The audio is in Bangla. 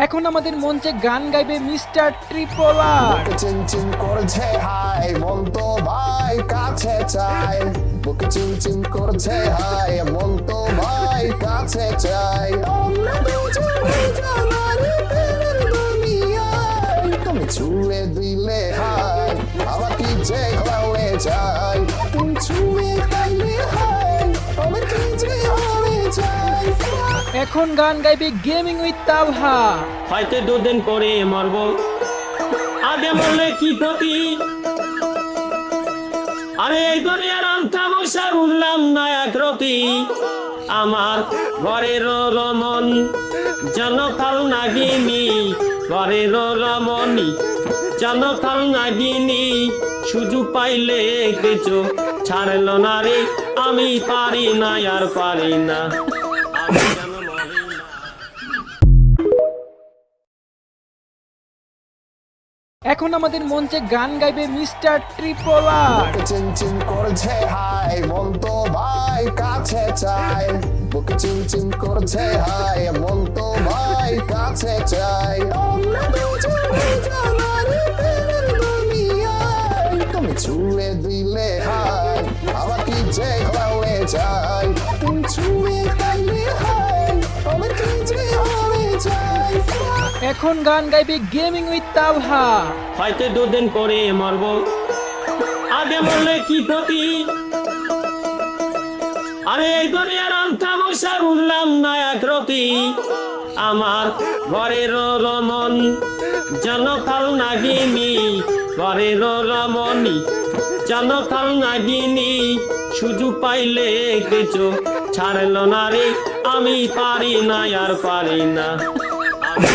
এখন আমাদের মঞ্চে গান গাইবে মিস্টার ট্রিপলার। বুকে চিনচিন করছে হাই মন তো ভাই কাছে চাই, বুকে চিনচিন করছে হাই মন তো ভাই কাছে চাই। আমরা দুজনে জানারি প্রেমের দুনিয়ায়, তুমি ছুঁয়ে দিলে হাই আমার কি যে হয়ে যায়, তুমি ছুঁয়ে দিলে হাই আমার কি যে হয়ে যায়। এখন গান গাইবে গেমিং উইথ তালহা। হয়তো দুদিন পরে মরবো, আগে মরলে কি ক্ষতি। আরে এই দুনিয়ার অন্তা বসা উঠলাম না একরতি। আমার ঘরের রমন যেন কাল নাগিনী, ঘরের রমণী যেন কাল নাগিনী। সুযোগ পাইলে কিছু ছাড়লো না রে, আমি পারি না আর পারি না। আমি যেন মরি না। এখন আমাদের মঞ্চে গান গাইবে মিস্টার ট্রিপলার। বুকে চিনচিন করছে হাই মন তো ভাই কাছে চাই, বুকে চিনচিন করছে হাই মন তো ভাই কাছে চাই। আমরা দুজনে জানারি প্রেমের দুনিয়ায়, তুমি ছুঁয়ে দিলে হাই আমার কি যে হয়ে যায়, তুমি ছুঁয়ে দিলে হাই আমার কি যে হয়ে যায়। এখন গান গাইবে গেমিং উইথ তালহা। হয়তো দুদিন পরে মরবো, আগে মরলে কি ক্ষতি। আরে এই দুনিয়ার অন্তা বসা উঠলাম না একরতি। আমার ঘরের রমন যেন কাল নাগিনী, ঘরের রমণী যেন কাল নাগিনী। সুযোগ পাইলে কিছু ছাড়লো না রে, আমি পারি না আর পারি না। আমি